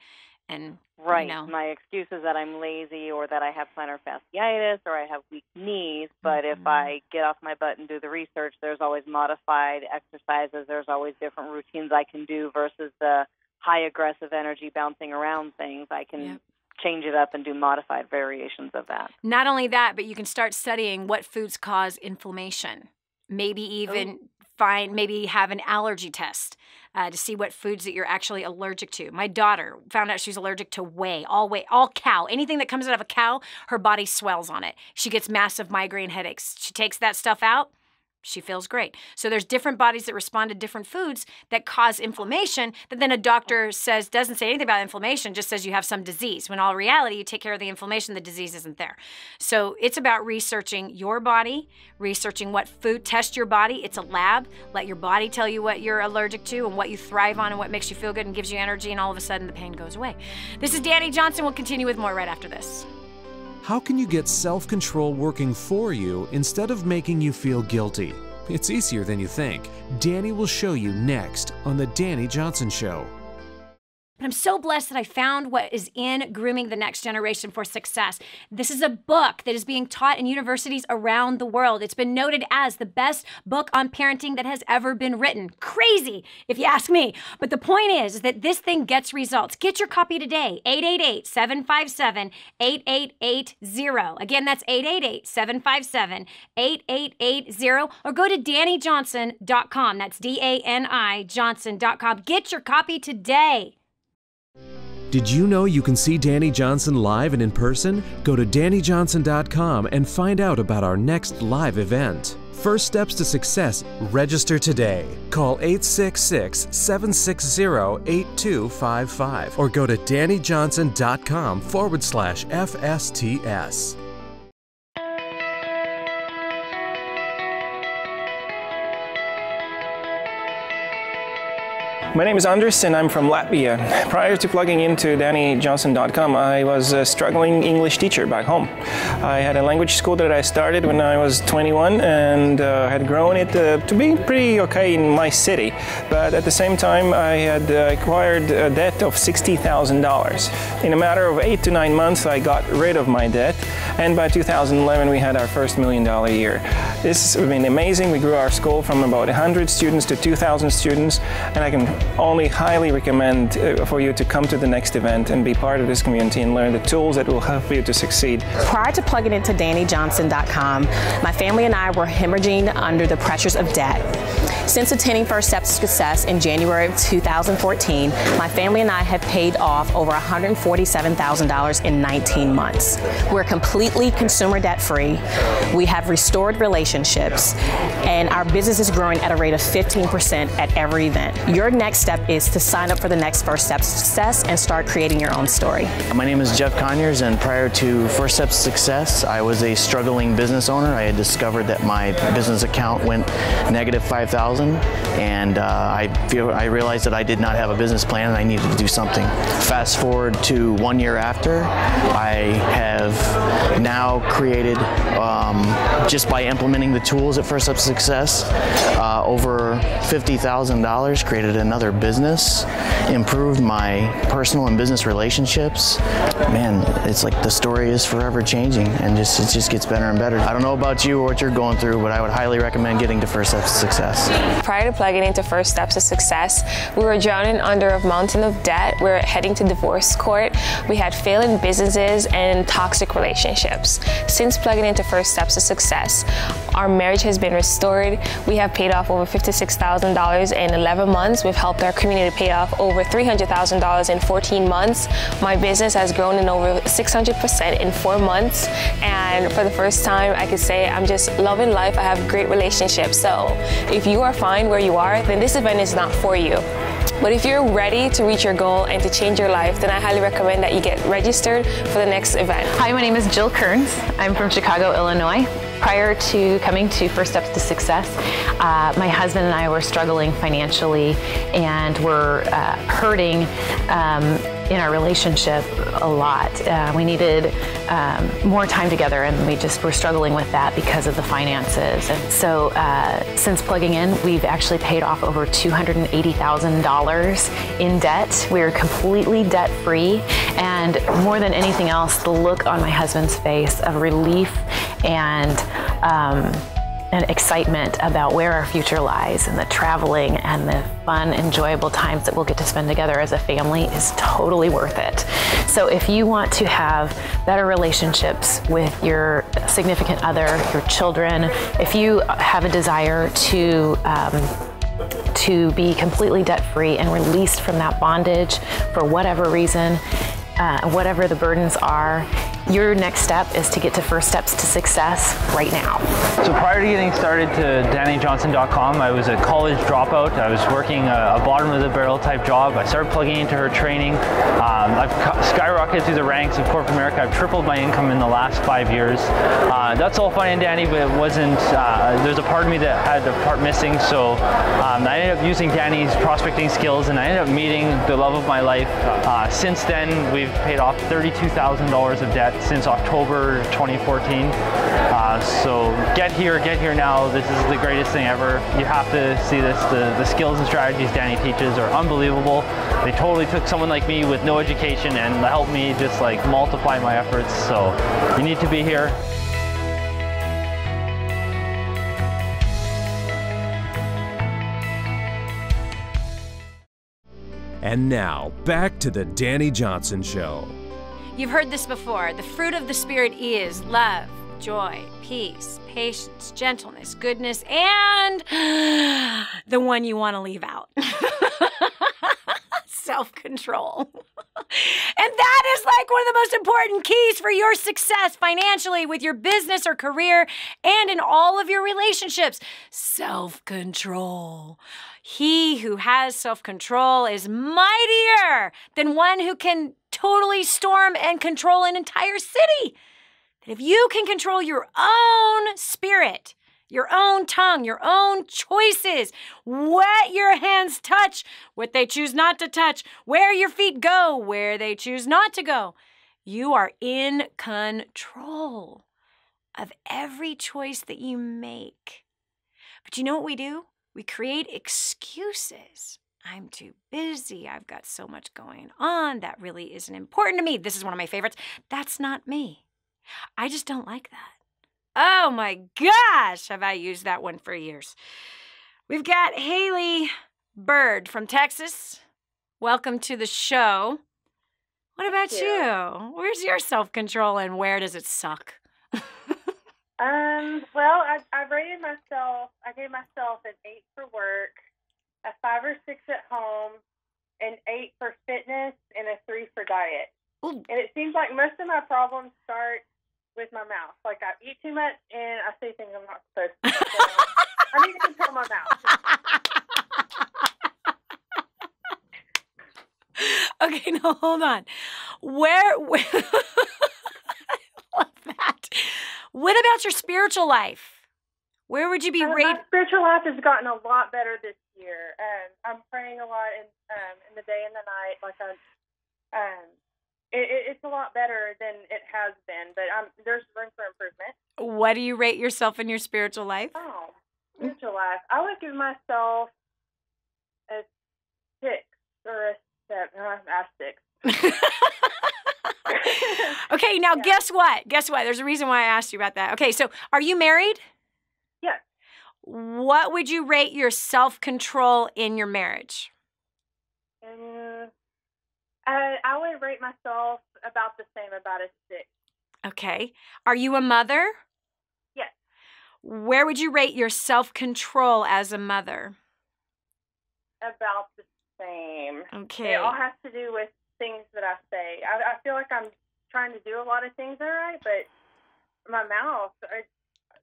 And right. You know. My excuse is that I'm lazy or that I have plantar fasciitis or I have weak knees. But if I get off my butt and do the research, there's always modified exercises. There's always different routines I can do versus the high aggressive energy bouncing around things. I can change it up and do modified variations of that. Not only that, but you can start studying what foods cause inflammation. Maybe even maybe have an allergy test to see what foods that you're actually allergic to. My daughter found out she's allergic to whey, all cow. Anything that comes out of a cow, her body swells on it. She gets massive migraine headaches. She takes that stuff out. She feels great. So there's different bodies that respond to different foods that cause inflammation that then a doctor doesn't say anything about inflammation, just says you have some disease, when all reality, you take care of the inflammation, the disease isn't there. So it's about researching your body, researching what food, test your body. It's a lab. Let your body tell you what you're allergic to and what you thrive on and what makes you feel good and gives you energy, and all of a sudden the pain goes away. This is Dani Johnson. We'll continue with more right after this. How can you get self-control working for you instead of making you feel guilty? It's easier than you think. Dani will show you next on The Dani Johnson Show. But I'm so blessed that I found what is in Grooming the Next Generation for Success. This is a book that is being taught in universities around the world. It's been noted as the best book on parenting that has ever been written. Crazy, if you ask me. But the point is that this thing gets results. Get your copy today, 888-757-8880. Again, that's 888-757-8880. Or go to DaniJohnson.com. That's D-A-N-I Johnson.com. Get your copy today. Did you know you can see Dani Johnson live and in person? Go to DaniJohnson.com and find out about our next live event. First Steps to Success. Register today. Call 866-760-8255 or go to DaniJohnson.com/FSTS. My name is Andris and I'm from Latvia. Prior to plugging into DaniJohnson.com, I was a struggling English teacher back home. I had a language school that I started when I was 21 and had grown it to be pretty okay in my city. But at the same time, I had acquired a debt of $60,000. In a matter of 8 to 9 months, I got rid of my debt. And by 2011, we had our first $1 million year. This has been amazing. We grew our school from about 100 students to 2,000 students, and I can only highly recommend for you to come to the next event and be part of this community and learn the tools that will help you to succeed. Prior to plugging into DaniJohnson.com, my family and I were hemorrhaging under the pressures of debt. Since attending First Steps to Success in January of 2014, my family and I have paid off over $147,000 in 19 months. We're completely consumer debt free. We have restored relationships, and our business is growing at a rate of 15% at every event. Your next step is to sign up for the next First Steps to Success and start creating your own story. My name is Jeff Conyers, and prior to First Steps to Success, I was a struggling business owner. I had discovered that my business account went negative $5,000, and I realized that I did not have a business plan and I needed to do something. Fast forward to 1 year after, I have now created, just by implementing the tools at First Steps to Success, over $50,000, created another business, improved my personal and business relationships. Man, it's like the story is forever changing, and it just gets better and better. I don't know about you or what you're going through, but I would highly recommend getting to First Steps to Success. Prior to plugging into First Steps to Success, we were drowning under a mountain of debt. We were heading to divorce court. We had failing businesses and talk toxic relationships. Since plugging into First Steps to Success, our marriage has been restored. We have paid off over $56,000 in 11 months. We've helped our community pay off over $300,000 in 14 months. My business has grown in over 600% in 4 months. And for the first time, I could say I'm just loving life. I have great relationships. So if you are fine where you are, then this event is not for you. But if you're ready to reach your goal and to change your life, then I highly recommend that you get registered for the next event. Hi, my name is Jill Kearns. I'm from Chicago, Illinois. Prior to coming to First Steps to Success, my husband and I were struggling financially and were hurting in our relationship a lot. We needed more time together, and we just were struggling with that because of the finances. And so since plugging in, we've actually paid off over $280,000 in debt. We're completely debt-free, and more than anything else, the look on my husband's face of relief and excitement about where our future lies, and the traveling and the fun, enjoyable times that we'll get to spend together as a family is totally worth it. So if you want to have better relationships with your significant other, your children, if you have a desire to be completely debt-free and released from that bondage for whatever reason, whatever the burdens are, your next step is to get to First Steps to Success right now. So prior to getting started to DaniJohnson.com, I was a college dropout. I was working a bottom of the barrel type job. I started plugging into her training. I've skyrocketed through the ranks of corporate America. I've tripled my income in the last 5 years. That's all fine and dandy, but it wasn't, there's a part of me that had a part missing. So I ended up using Dani's prospecting skills, and I ended up meeting the love of my life. Since then, we've paid off $32,000 of debt since October 2014. So get here now. This is the greatest thing ever. You have to see this. The skills and strategies Dani teaches are unbelievable. They totally took someone like me with no education and helped me just like multiply my efforts. So you need to be here. And now, back to the Dani Johnson Show. You've heard this before. The fruit of the Spirit is love, joy, peace, patience, gentleness, goodness, and the one you want to leave out. Self-control. And that is like one of the most important keys for your success financially with your business or career and in all of your relationships. Self-control. He who has self-control is mightier than one who can totally storm and control an entire city. And if you can control your own spirit, your own tongue, your own choices, what your hands touch, what they choose not to touch, where your feet go, where they choose not to go, you are in control of every choice that you make. But you know what we do? We create excuses. I'm too busy. I've got so much going on. That really isn't important to me. This is one of my favorites. That's not me. I just don't like that. Oh my gosh, have I used that one for years. We've got Haley Bird from Texas. Welcome to the show. What about you? Where's your self-control and where does it suck? Well, I rated myself, I gave myself an 8 for work, a 5 or 6 at home, an 8 for fitness, and a 3 for diet. Ooh. And it seems like most of my problems start with my mouth. Like I eat too much and I say things I'm not supposed to. So I need to control my mouth. Okay, no, hold on. Where I love that. What about your spiritual life? Where would you be rated? My spiritual life has gotten a lot better this year. I'm praying a lot in the day and the night. Like it's a lot better than it has been, but there's room for improvement. What do you rate yourself in your spiritual life? Oh, spiritual life. I would give myself a 6 or a 7. A 6. Okay, now guess what? Guess what? There's a reason why I asked you about that. Okay, so are you married? Yes. What would you rate your self-control in your marriage? I would rate myself about the same, about a 6. Okay. Are you a mother? Yes. Where would you rate your self-control as a mother? About the same. Okay. It all has to do with things that I say. I feel like I'm trying to do a lot of things all right, but my mouth,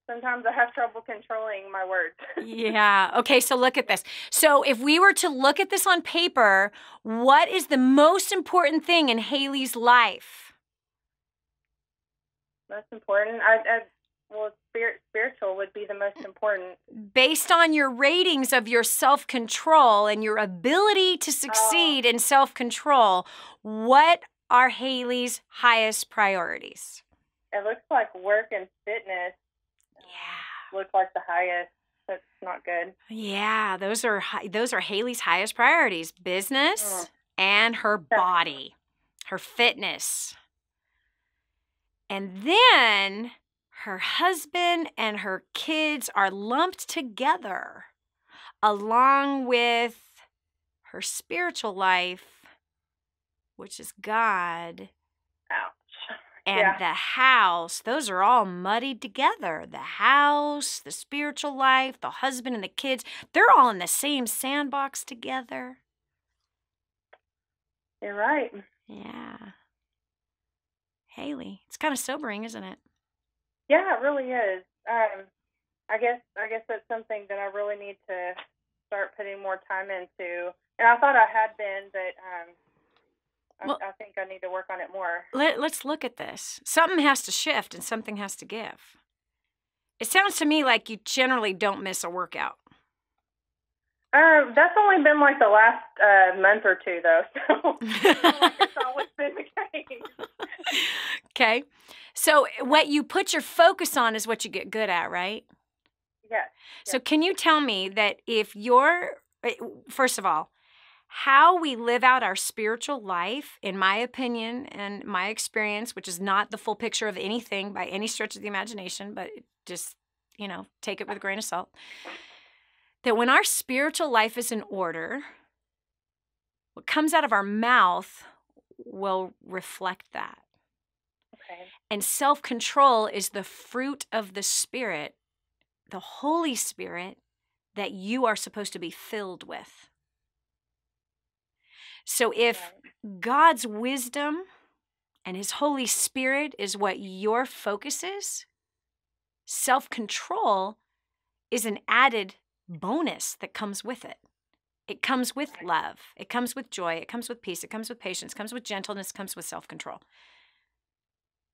sometimes I have trouble controlling my words. Yeah. Okay, so look at this. So if we were to look at this on paper, what is the most important thing in Haley's life? Most important? Well, spiritual would be the most important. Based on your ratings of your self-control and your ability to succeed in self-control, what are Haley's highest priorities? It looks like work and fitness. Yeah. Look like the highest. That's not good. Yeah, those are Haley's highest priorities: business and her body, her fitness. And then her husband and her kids are lumped together along with her spiritual life, which is God. Ouch. And the house, those are all muddied together. The house, the spiritual life, the husband and the kids, they're all in the same sandbox together. You're right. Yeah. Haley, it's kind of sobering, isn't it? Yeah, it really is. I guess that's something that I really need to start putting more time into. And I thought I had been, but I think I need to work on it more. Let's look at this. Something has to shift and something has to give. It sounds to me like you generally don't miss a workout. That's only been like the last month or two, though. So it's always been the case. Okay. So what you put your focus on is what you get good at, right? Yes. So can you tell me that if first of all, how we live out our spiritual life, in my opinion and my experience, which is not the full picture of anything by any stretch of the imagination, but just, take it with a grain of salt, that when our spiritual life is in order, what comes out of our mouth will reflect that. Okay. And self-control is the fruit of the Spirit, the Holy Spirit, that you are supposed to be filled with. So if God's wisdom and His Holy Spirit is what your focus is, self-control is an added bonus that comes with it. It comes with love. It comes with joy. It comes with peace. It comes with patience. It comes with gentleness. It comes with self-control.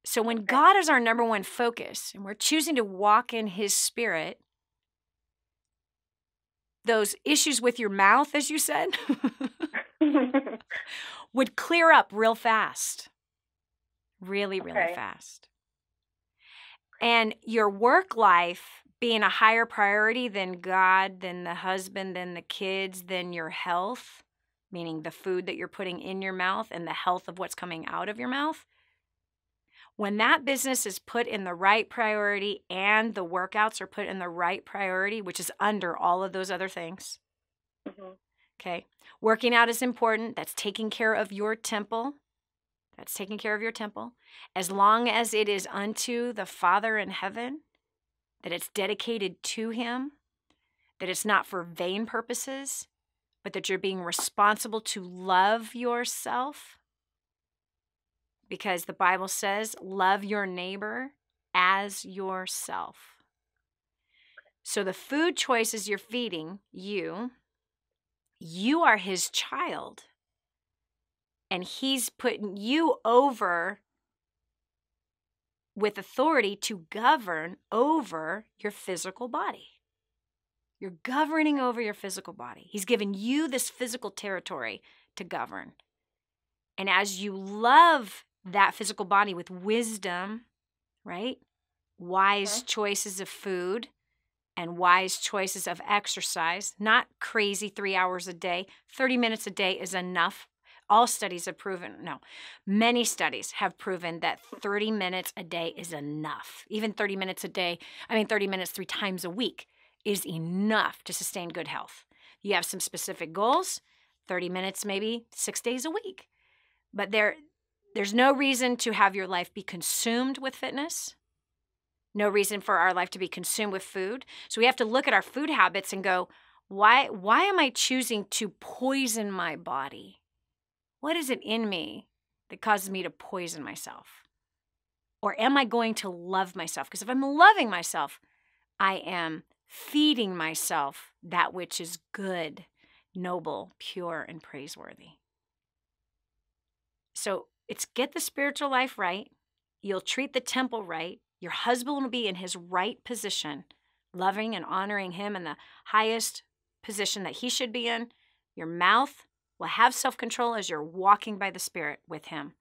So when God is our number one focus and we're choosing to walk in His Spirit, those issues with your mouth, as you said, would clear up real fast. Really, really fast. And your work life being a higher priority than God, than the husband, than the kids, than your health, meaning the food that you're putting in your mouth and the health of what's coming out of your mouth, when that business is put in the right priority and the workouts are put in the right priority, which is under all of those other things, okay? Working out is important. That's taking care of your temple. That's taking care of your temple. As long as it is unto the Father in heaven, that it's dedicated to Him, that it's not for vain purposes, but that you're being responsible to love yourself. Because the Bible says, love your neighbor as yourself. So the food choices you're feeding, you are His child. And He's putting you over with authority to govern over your physical body. You're governing over your physical body. He's given you this physical territory to govern. And as you love that physical body with wisdom, right? Wise choices of food and wise choices of exercise, not crazy 3 hours a day. 30 minutes a day is enough. All studies have proven, many studies have proven that 30 minutes a day is enough. Even 30 minutes 3 times a week is enough to sustain good health. You have some specific goals, 30 minutes maybe 6 days a week. But There's no reason to have your life be consumed with fitness. No reason for our life to be consumed with food. So we have to look at our food habits and go, why am I choosing to poison my body? What is it in me that causes me to poison myself? Or am I going to love myself? Because if I'm loving myself, I am feeding myself that which is good, noble, pure, and praiseworthy. So it's get the spiritual life right. You'll treat the temple right. Your husband will be in his right position, loving and honoring him in the highest position that he should be in. Your mouth will have self-control as you're walking by the Spirit with him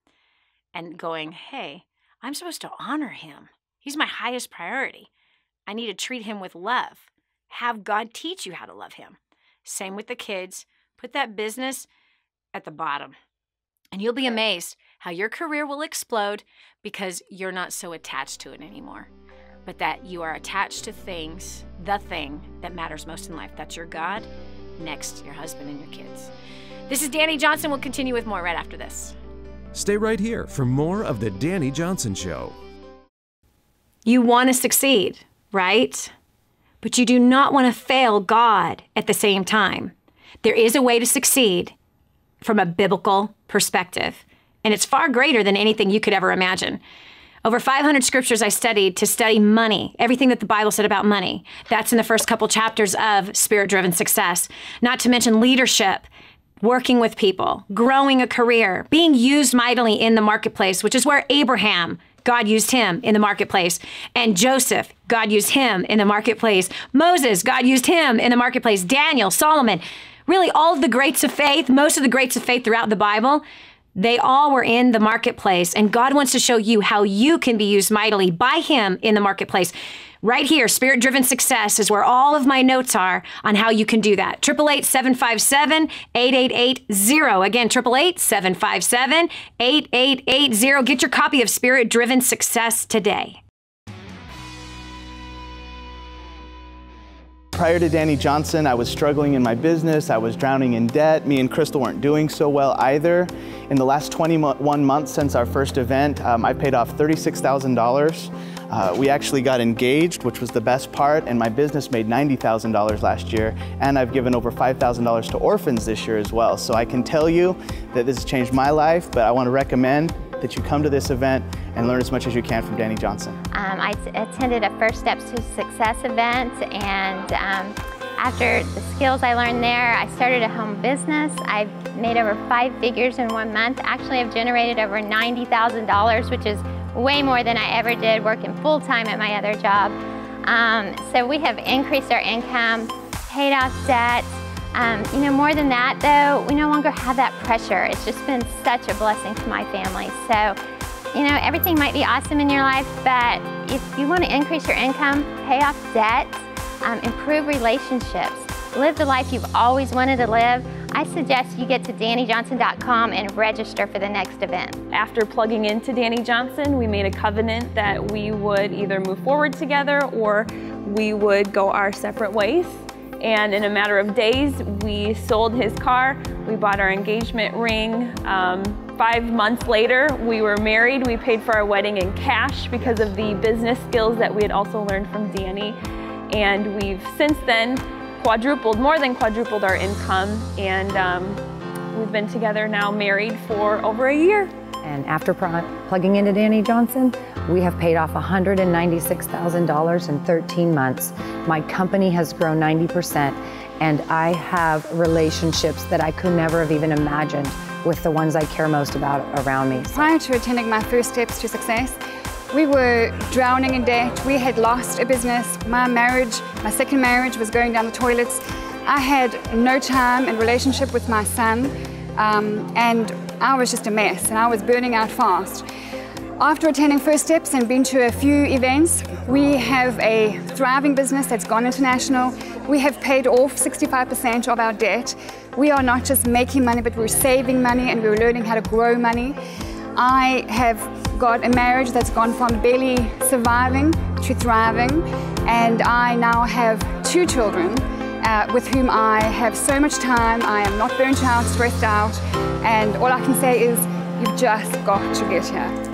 and going, hey, I'm supposed to honor him. He's my highest priority. I need to treat him with love. Have God teach you how to love him. Same with the kids. Put that business at the bottom. And you'll be amazed how your career will explode because you're not so attached to it anymore. But that you are attached to things, the thing that matters most in life. That's your God, next your husband and your kids. This is Dani Johnson. We'll continue with more right after this. Stay right here for more of The Dani Johnson Show. You want to succeed, right? But you do not want to fail God at the same time. There is a way to succeed from a biblical perspective, and it's far greater than anything you could ever imagine. Over 500 scriptures I studied to study money, everything that the Bible said about money. That's in the first couple chapters of Spirit-Driven Success. Not to mention leadership, working with people, growing a career, being used mightily in the marketplace, which is where Abraham, God used him in the marketplace. And Joseph, God used him in the marketplace. Moses, God used him in the marketplace. Daniel, Solomon, really all of the greats of faith, most of the greats of faith throughout the Bible, they all were in the marketplace. And God wants to show you how you can be used mightily by him in the marketplace. Right here, Spirit-Driven Success is where all of my notes are on how you can do that. 888-757-8880. Again, 888-757-8880. Get your copy of Spirit-Driven Success today. Prior to Dani Johnson, I was struggling in my business. I was drowning in debt. Me and Crystal weren't doing so well either. In the last 21 months since our first event, I paid off $36,000. We actually got engaged, which was the best part, and my business made $90,000 last year, and I've given over $5,000 to orphans this year as well. So I can tell you that this has changed my life, but I want to recommend that you come to this event and learn as much as you can from Dani Johnson. I attended a First Steps to Success event, and after the skills I learned there, I started a home business. I've made over 5 figures in 1 month. Actually, I've generated over $90,000, which is way more than I ever did working full-time at my other job. So we have increased our income, paid off debt. You know, more than that though, we no longer have that pressure. It's just been such a blessing to my family. So, you know, everything might be awesome in your life, but if you want to increase your income, pay off debt, improve relationships, live the life you've always wanted to live, I suggest you get to DaniJohnson.com and register for the next event. After plugging into Dani Johnson, we made a covenant that we would either move forward together or we would go our separate ways. And in a matter of days, we sold his car, we bought our engagement ring. 5 months later, we were married. We paid for our wedding in cash because of the business skills that we had also learned from Dani. And we've since then quadrupled, more than quadrupled our income. And we've been together now, married for over a year. And after plugging into Dani Johnson, we have paid off $196,000 in 13 months. My company has grown 90%, and I have relationships that I could never have even imagined with the ones I care most about around me. Prior to attending my First Steps to Success, we were drowning in debt. We had lost a business. My second marriage was going down the toilets. I had no time in relationship with my son, and I was just a mess, and I was burning out fast. After attending First Steps and been to a few events, we have a thriving business that's gone international. We have paid off 65% of our debt. We are not just making money, but we're saving money and we're learning how to grow money. I have got a marriage that's gone from barely surviving to thriving, and I now have 2 children with whom I have so much time. I am not burnt out, stressed out, and all I can say is You've just got to get here.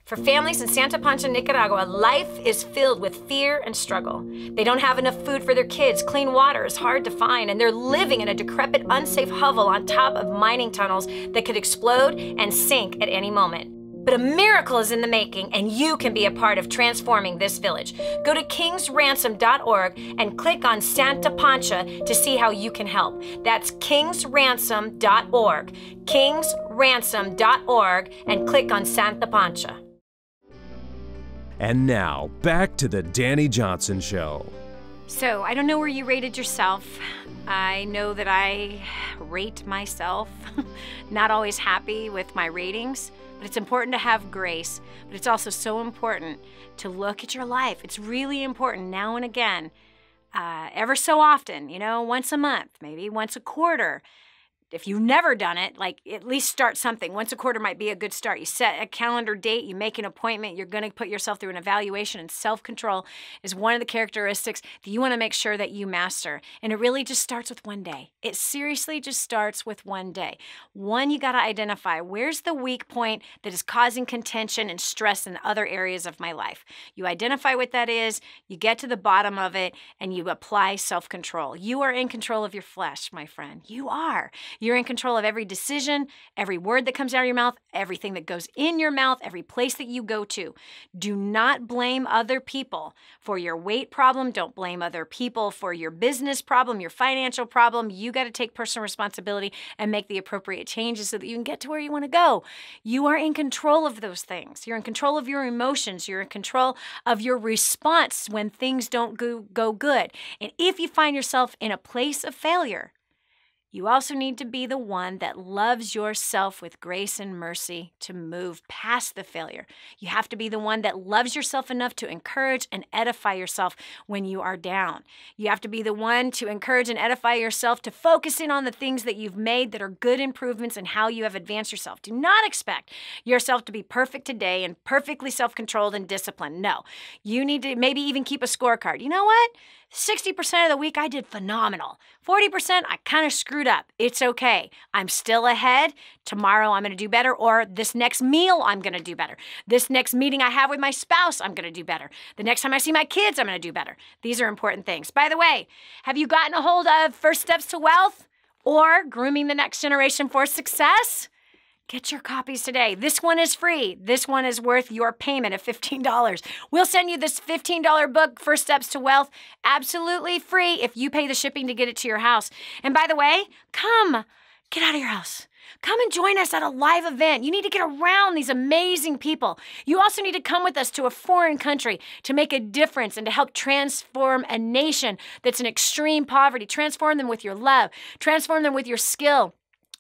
For families in Santa Pancha, Nicaragua, life is filled with fear and struggle. They don't have enough food for their kids, clean water is hard to find, and they're living in a decrepit, unsafe hovel on top of mining tunnels that could explode and sink at any moment. But a miracle is in the making, and you can be a part of transforming this village. Go to kingsransom.org and click on Santa Pancha to see how you can help. That's kingsransom.org, kingsransom.org, and click on Santa Pancha. And now, back to the Dani Johnson Show. So, I don't know where you rated yourself. I know that I rate myself. Not always happy with my ratings, but it's important to have grace. But it's also so important to look at your life. It's really important now and again, ever so often, you know, once a month, maybe once a quarter. If you've never done it, like, at least start something. Once a quarter might be a good start. You set a calendar date, you make an appointment, you're going to put yourself through an evaluation, and self-control is one of the characteristics that you want to make sure that you master. And it really just starts with one day. It seriously just starts with one day. One, you got to identify, where's the weak point that is causing contention and stress in other areas of my life? You identify what that is, you get to the bottom of it, and you apply self-control. You are in control of your flesh, my friend. You are. You're in control of every decision, every word that comes out of your mouth, everything that goes in your mouth, every place that you go to. Do not blame other people for your weight problem. Don't blame other people for your business problem, your financial problem. You got to take personal responsibility and make the appropriate changes so that you can get to where you want to go. You are in control of those things. You're in control of your emotions. You're in control of your response when things don't go good. And if you find yourself in a place of failure, you also need to be the one that loves yourself with grace and mercy to move past the failure. You have to be the one that loves yourself enough to encourage and edify yourself when you are down. You have to be the one to encourage and edify yourself to focus in on the things that you've made that are good improvements in how you have advanced yourself. Do not expect yourself to be perfect today and perfectly self-controlled and disciplined. No, you need to maybe even keep a scorecard. You know what? 60% of the week, I did phenomenal. 40%, I kind of screwed up. It's okay. I'm still ahead. Tomorrow, I'm going to do better. Or this next meal, I'm going to do better. This next meeting I have with my spouse, I'm going to do better. The next time I see my kids, I'm going to do better. These are important things. By the way, have you gotten a hold of First Steps to Wealth or Grooming the Next Generation for Success? Get your copies today. This one is free. This one is worth your payment of $15. We'll send you this $15 book, First Steps to Wealth, absolutely free if you pay the shipping to get it to your house. And by the way, come, get out of your house. Come and join us at a live event. You need to get around these amazing people. You also need to come with us to a foreign country to make a difference and to help transform a nation that's in extreme poverty. Transform them with your love. Transform them with your skill.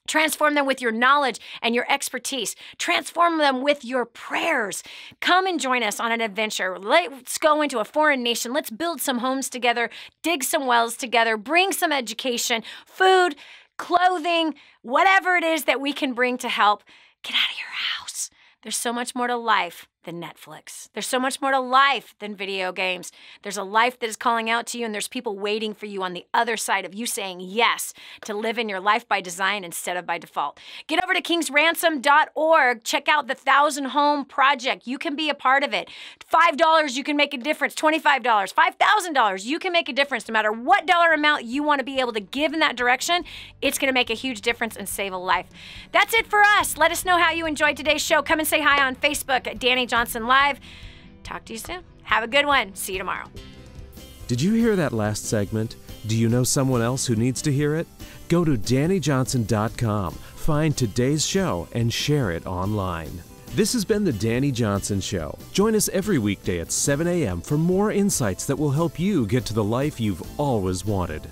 Transform them with your knowledge and your expertise. Transform them with your prayers. Come and join us on an adventure. Let's go into a foreign nation. Let's build some homes together, dig some wells together, bring some education, food, clothing, whatever it is that we can bring to help. Get out of your house. There's so much more to life than Netflix. There's so much more to life than video games. There's a life that is calling out to you, and there's people waiting for you on the other side of you saying yes to live in your life by design instead of by default. Get over to kingsransom.org. Check out the 1,000 Home Project. You can be a part of it. $5, you can make a difference. $25, $5,000, you can make a difference. No matter what dollar amount you want to be able to give in that direction, it's going to make a huge difference and save a life. That's it for us. Let us know how you enjoyed today's show. Come and say hi on Facebook at Dani Johnson Live. Talk to you soon. Have a good one. See you tomorrow. Did you hear that last segment? Do you know someone else who needs to hear it? Go to DaniJohnson.com, find today's show, and share it online. This has been the Dani Johnson Show. Join us every weekday at 7 a.m. for more insights that will help you get to the life you've always wanted.